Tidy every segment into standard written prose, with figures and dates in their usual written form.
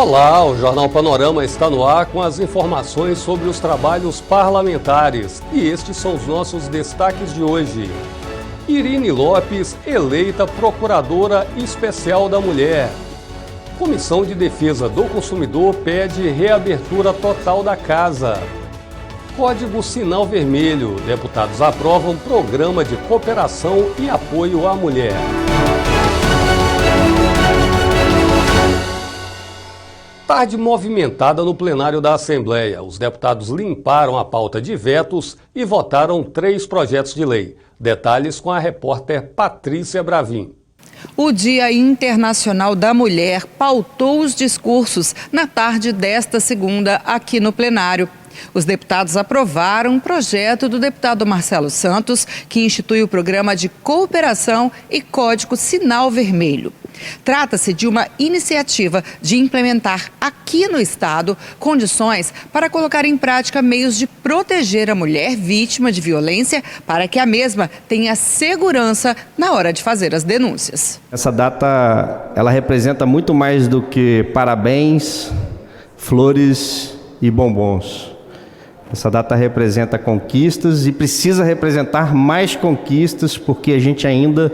Olá, o Jornal Panorama está no ar com as informações sobre os trabalhos parlamentares. E estes são os nossos destaques de hoje. Irine Lopes, eleita Procuradora Especial da Mulher. Comissão de Defesa do Consumidor pede reabertura total da casa. Código Sinal Vermelho. Deputados aprovam programa de cooperação e apoio à mulher. Tarde movimentada no plenário da Assembleia. Os deputados limparam a pauta de vetos e votaram 3 projetos de lei. Detalhes com a repórter Patrícia Bravin. O Dia Internacional da Mulher pautou os discursos na tarde desta segunda aqui no plenário. Os deputados aprovaram um projeto do deputado Marcelo Santos, que institui o programa de cooperação e Código Sinal Vermelho. Trata-se de uma iniciativa de implementar aqui no Estado condições para colocar em prática meios de proteger a mulher vítima de violência para que a mesma tenha segurança na hora de fazer as denúncias. Essa data, ela representa muito mais do que parabéns, flores e bombons. Essa data representa conquistas e precisa representar mais conquistas porque a gente ainda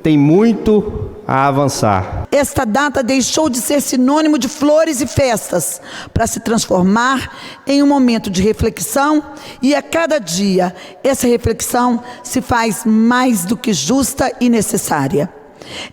tem muito a avançar. Esta data deixou de ser sinônimo de flores e festas para se transformar em um momento de reflexão e a cada dia essa reflexão se faz mais do que justa e necessária.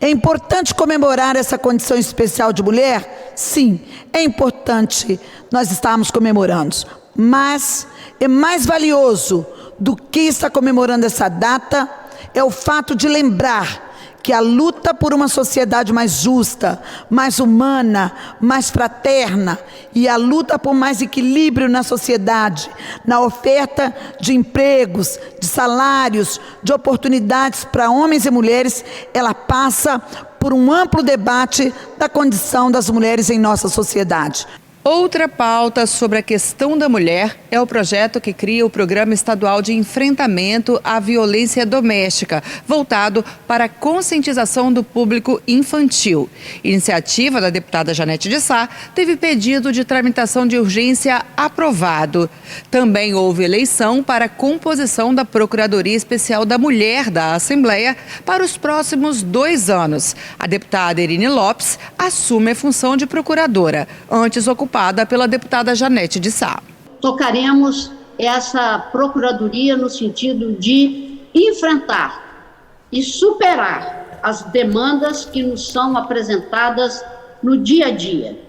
É importante comemorar essa condição especial de mulher? Sim, é importante nós estarmos comemorando, mas é mais valioso do que estar comemorando essa data é o fato de lembrar que a luta por uma sociedade mais justa, mais humana, mais fraterna e a luta por mais equilíbrio na sociedade, na oferta de empregos, de salários, de oportunidades para homens e mulheres, ela passa por um amplo debate da condição das mulheres em nossa sociedade. Outra pauta sobre a questão da mulher é o projeto que cria o Programa Estadual de Enfrentamento à Violência Doméstica, voltado para a conscientização do público infantil. Iniciativa da deputada Janete de Sá teve pedido de tramitação de urgência aprovado. Também houve eleição para a composição da Procuradoria Especial da Mulher da Assembleia para os próximos 2 anos. A deputada Irine Lopes assume a função de procuradora, antes ocupada pela deputada Janete de Sá. Tocaremos essa procuradoria no sentido de enfrentar e superar as demandas que nos são apresentadas no dia a dia.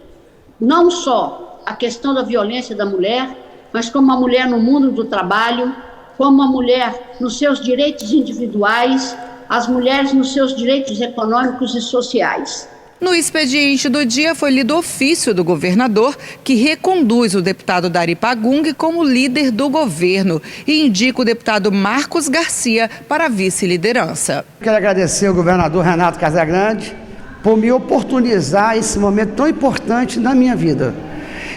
Não só a questão da violência da mulher, mas como a mulher no mundo do trabalho, como a mulher nos seus direitos individuais, as mulheres nos seus direitos econômicos e sociais. No expediente do dia foi lido ofício do governador, que reconduz o deputado Dari Pagung como líder do governo e indica o deputado Marcos Garcia para a vice-liderança. Quero agradecer ao governador Renato Casagrande por me oportunizar esse momento tão importante na minha vida.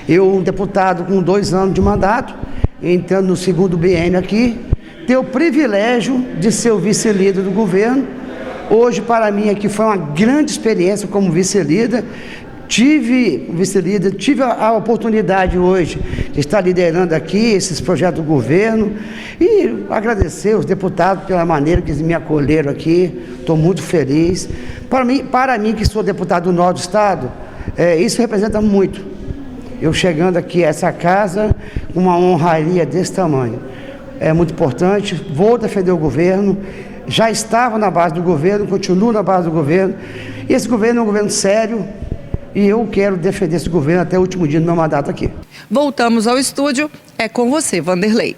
Eu, um deputado com 2 anos de mandato, entrando no 2º biênio aqui, tenho o privilégio de ser o vice-líder do governo. Hoje, para mim, aqui foi uma grande experiência como vice-líder. Tive a oportunidade hoje de estar liderando aqui esses projetos do governo e agradecer os deputados pela maneira que eles me acolheram aqui. Estou muito feliz. Para mim, que sou deputado do Norte do Estado, isso representa muito. Eu chegando aqui a essa casa, uma honraria desse tamanho. É muito importante, vou defender o governo. Já estava na base do governo, continuo na base do governo. E esse governo é um governo sério e eu quero defender esse governo até o último dia do meu mandato aqui. Voltamos ao estúdio. É com você, Vanderlei.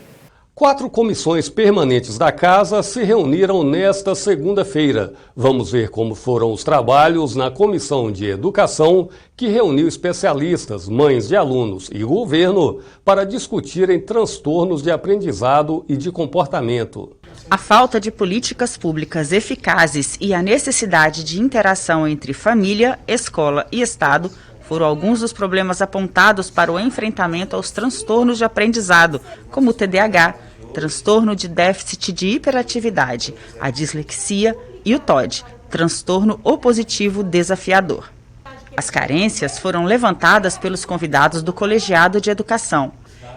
4 comissões permanentes da Casa se reuniram nesta segunda-feira. Vamos ver como foram os trabalhos na Comissão de Educação, que reuniu especialistas, mães de alunos e governo para discutirem transtornos de aprendizado e de comportamento. A falta de políticas públicas eficazes e a necessidade de interação entre família, escola e Estado foram alguns dos problemas apontados para o enfrentamento aos transtornos de aprendizado, como o TDAH, transtorno de déficit de hiperatividade, a dislexia e o TOD, transtorno opositivo desafiador. As carências foram levantadas pelos convidados do Colegiado de Educação.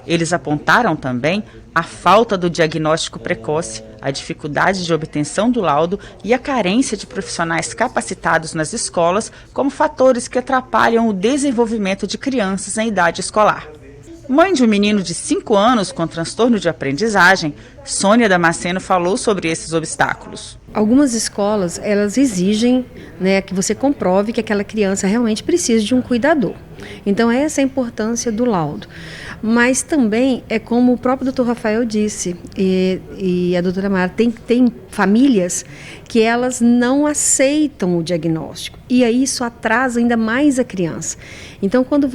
Eles apontaram também a falta do diagnóstico precoce, a dificuldade de obtenção do laudo e a carência de profissionais capacitados nas escolas como fatores que atrapalham o desenvolvimento de crianças em idade escolar. Mãe de um menino de 5 anos com transtorno de aprendizagem, Sônia Damasceno falou sobre esses obstáculos. Algumas escolas, elas exigem, que você comprove que aquela criança realmente precisa de um cuidador. Então, essa é a importância do laudo. Mas também é como o próprio doutor Rafael disse, e a doutora Mara, tem famílias que elas não aceitam o diagnóstico. E aí isso atrasa ainda mais a criança. Então, quando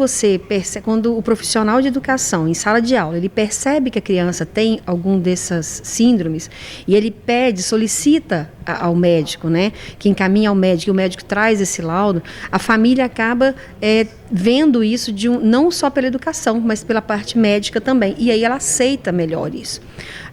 o profissional de educação, em sala de aula, ele percebe que a criança tem algum dessas síndromes, e ele solicita ao médico, que encaminha ao médico, e o médico traz esse laudo, a família acaba vendo isso não só pela educação, mas pela parte médica também. E aí ela aceita melhor isso.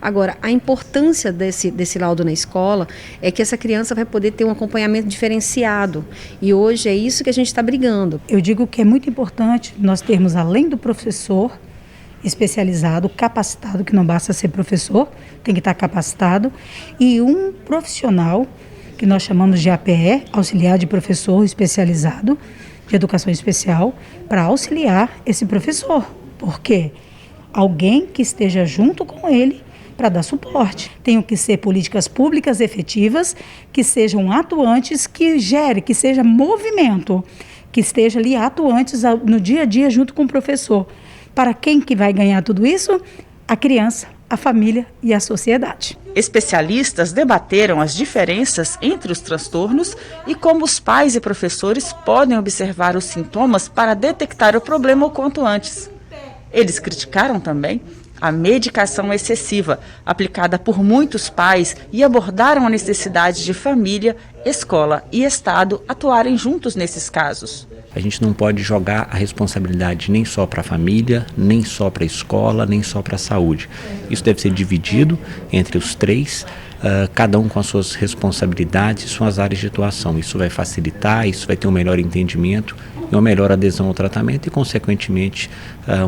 Agora, a importância desse laudo na escola é que essa criança vai poder ter um acompanhamento diferenciado. E hoje é isso que a gente está brigando. Eu digo que é muito importante nós termos, além do professor especializado, capacitado, que não basta ser professor, tem que estar capacitado, e um profissional, que nós chamamos de APE, auxiliar de professor especializado, de educação especial, para auxiliar esse professor. Por quê? Alguém que esteja junto com ele para dar suporte. Tem que ser políticas públicas efetivas, que sejam atuantes, que seja movimento, que esteja ali atuantes no dia a dia junto com o professor. Para quem que vai ganhar tudo isso? A criança, a família e a sociedade. Especialistas debateram as diferenças entre os transtornos e como os pais e professores podem observar os sintomas para detectar o problema o quanto antes. Eles criticaram também a medicação excessiva aplicada por muitos pais e abordaram a necessidade de família, escola e Estado atuarem juntos nesses casos. A gente não pode jogar a responsabilidade nem só para a família, nem só para a escola, nem só para a saúde. Isso deve ser dividido entre os três, cada um com as suas responsabilidades e suas áreas de atuação. Isso vai facilitar, isso vai ter um melhor entendimento e uma melhor adesão ao tratamento e, consequentemente,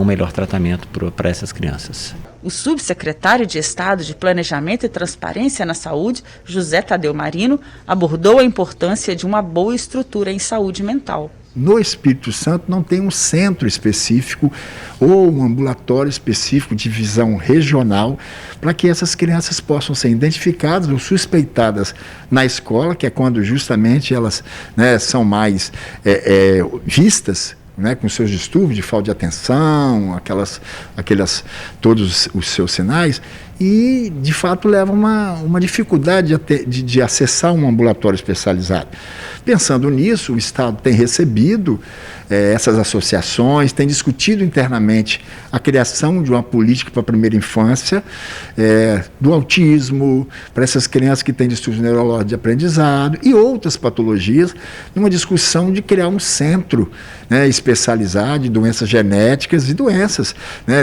um melhor tratamento para essas crianças. O subsecretário de Estado de Planejamento e Transparência na Saúde, José Tadeu Marino, abordou a importância de uma boa estrutura em saúde mental. No Espírito Santo não tem um centro específico ou um ambulatório específico de visão regional para que essas crianças possam ser identificadas ou suspeitadas na escola, que é quando justamente elas são mais vistas, com seus distúrbios de falta de atenção, todos os seus sinais, e de fato leva uma dificuldade de acessar um ambulatório especializado. Pensando nisso, o Estado tem recebido essas associações, tem discutido internamente a criação de uma política para a primeira infância, do autismo, para essas crianças que têm distúrbios neurológicos de aprendizado e outras patologias, numa discussão de criar um centro especializado de doenças genéticas e doenças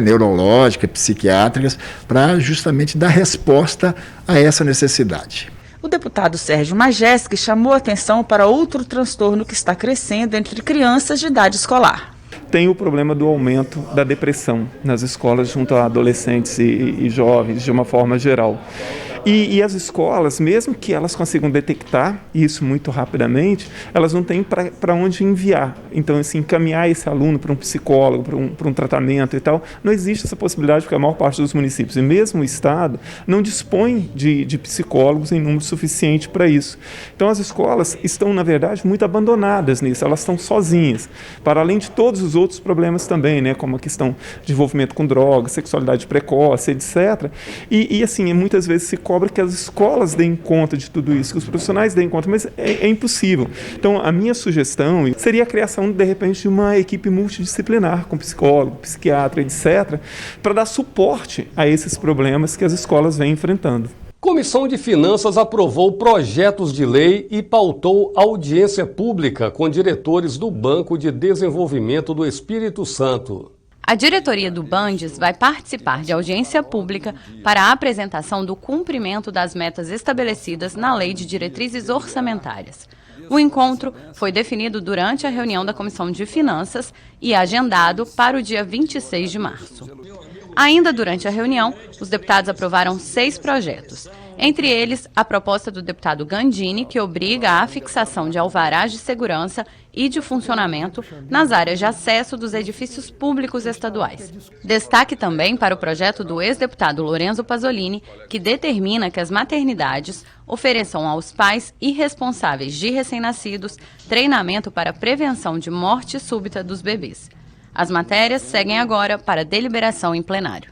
neurológicas, psiquiátricas, para justamente dar resposta a essa necessidade. O deputado Sérgio Majeski chamou atenção para outro transtorno que está crescendo entre crianças de idade escolar. Tem o problema do aumento da depressão nas escolas junto a adolescentes e jovens de uma forma geral. E as escolas, mesmo que elas consigam detectar isso muito rapidamente, elas não têm para onde enviar. Então, assim, encaminhar esse aluno para um psicólogo, para um tratamento e tal, não existe essa possibilidade, porque a maior parte dos municípios, e mesmo o Estado, não dispõe de psicólogos em número suficiente para isso. Então, as escolas estão, na verdade, muito abandonadas nisso, elas estão sozinhas, para além de todos os outros problemas também, como a questão de envolvimento com drogas, sexualidade precoce, etc. E assim, muitas vezes se cobra que as escolas deem conta de tudo isso, que os profissionais deem conta, mas é impossível. Então, a minha sugestão seria a criação, de repente, de uma equipe multidisciplinar, com psicólogo, psiquiatra, etc., para dar suporte a esses problemas que as escolas vêm enfrentando. Comissão de Finanças aprovou projetos de lei e pautou audiência pública com diretores do Banco de Desenvolvimento do Espírito Santo. A diretoria do Bandes vai participar de audiência pública para a apresentação do cumprimento das metas estabelecidas na Lei de Diretrizes Orçamentárias. O encontro foi definido durante a reunião da Comissão de Finanças e agendado para o dia 26 de março. Ainda durante a reunião, os deputados aprovaram 6 projetos. Entre eles, a proposta do deputado Gandini, que obriga à fixação de alvarás de segurança e de funcionamento nas áreas de acesso dos edifícios públicos estaduais. Destaque também para o projeto do ex-deputado Lorenzo Pasolini, que determina que as maternidades ofereçam aos pais e responsáveis de recém-nascidos treinamento para prevenção de morte súbita dos bebês. As matérias seguem agora para deliberação em plenário.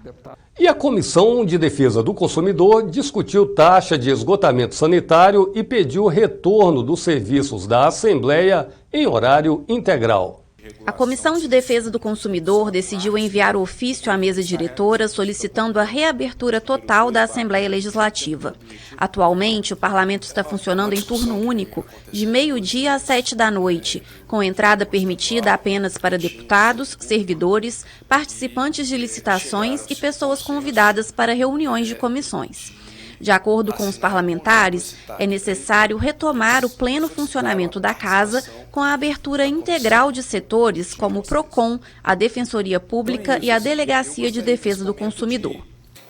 E a Comissão de Defesa do Consumidor discutiu taxa de esgotamento sanitário e pediu retorno dos serviços da Assembleia em horário integral. A Comissão de Defesa do Consumidor decidiu enviar ofício à mesa diretora solicitando a reabertura total da Assembleia Legislativa. Atualmente, o Parlamento está funcionando em turno único, de meio-dia às 7 da noite, com entrada permitida apenas para deputados, servidores, participantes de licitações e pessoas convidadas para reuniões de comissões. De acordo com os parlamentares, é necessário retomar o pleno funcionamento da Casa com a abertura integral de setores como o PROCON, a Defensoria Pública e a Delegacia de Defesa do Consumidor.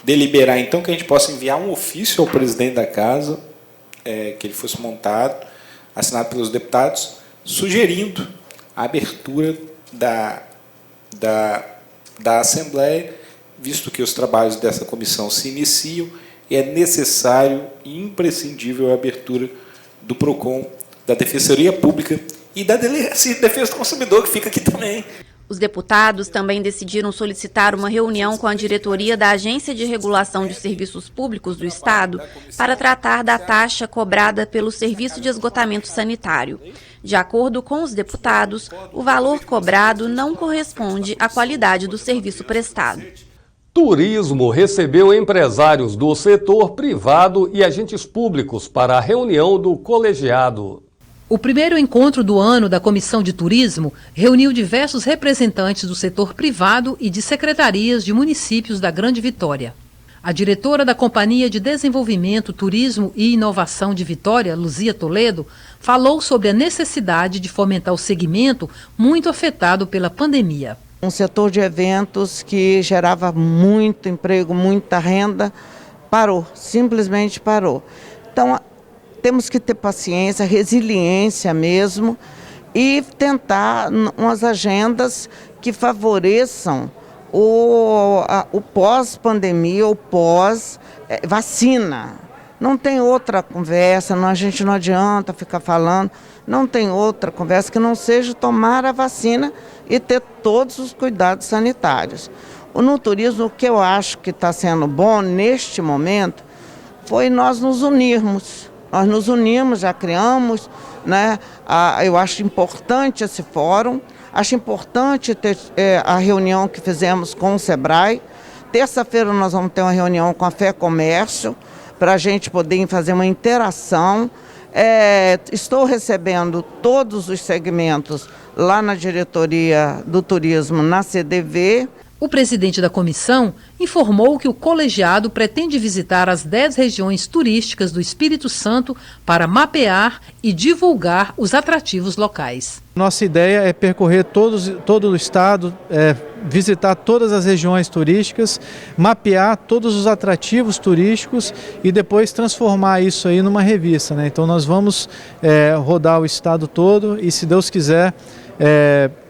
Deliberar, então, que a gente possa enviar um ofício ao presidente da Casa, que ele fosse montado, assinado pelos deputados, sugerindo a abertura da Assembleia, visto que os trabalhos dessa comissão se iniciam, é necessário e imprescindível a abertura do PROCON, da Defensoria Pública e da Delegacia de Defesa do Consumidor, que fica aqui também. Os deputados também decidiram solicitar uma reunião com a diretoria da Agência de Regulação de Serviços Públicos do Estado para tratar da taxa cobrada pelo Serviço de Esgotamento Sanitário. De acordo com os deputados, o valor cobrado não corresponde à qualidade do serviço prestado. Turismo recebeu empresários do setor privado e agentes públicos para a reunião do colegiado. O primeiro encontro do ano da Comissão de Turismo reuniu diversos representantes do setor privado e de secretarias de municípios da Grande Vitória. A diretora da Companhia de Desenvolvimento, Turismo e Inovação de Vitória, Luzia Toledo, falou sobre a necessidade de fomentar o segmento muito afetado pela pandemia. Um setor de eventos que gerava muito emprego, muita renda, parou, simplesmente parou. Então, temos que ter paciência, resiliência mesmo e tentar umas agendas que favoreçam o pós-pandemia, o pós-vacina. Não tem outra conversa, a gente não adianta ficar falando, não tem outra conversa que não seja tomar a vacina e ter todos os cuidados sanitários. No turismo, o que eu acho que está sendo bom neste momento foi nós nos unirmos. Nós nos unimos, já criamos, né? Eu acho importante esse fórum, acho importante ter a reunião que fizemos com o Sebrae. Terça-feira nós vamos ter uma reunião com a Fé Comércio, para a gente poder fazer uma interação. Estou recebendo todos os segmentos lá na diretoria do turismo, na CDV. O presidente da comissão informou que o colegiado pretende visitar as 10 regiões turísticas do Espírito Santo para mapear e divulgar os atrativos locais. Nossa ideia é percorrer todo o estado, visitar todas as regiões turísticas, mapear todos os atrativos turísticos e depois transformar isso aí numa revista, né? Então nós vamos rodar o estado todo e, se Deus quiser,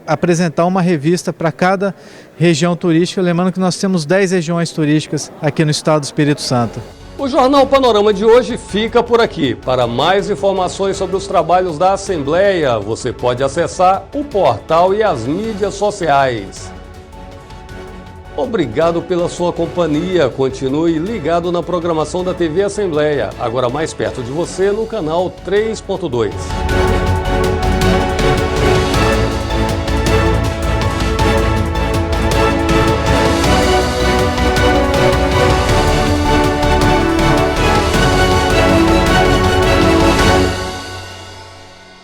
apresentar uma revista para cada região turística, lembrando que nós temos 10 regiões turísticas aqui no estado do Espírito Santo. O Jornal Panorama de hoje fica por aqui. Para mais informações sobre os trabalhos da Assembleia, você pode acessar o portal e as mídias sociais. Obrigado pela sua companhia. Continue ligado na programação da TV Assembleia, agora mais perto de você no canal 3.2.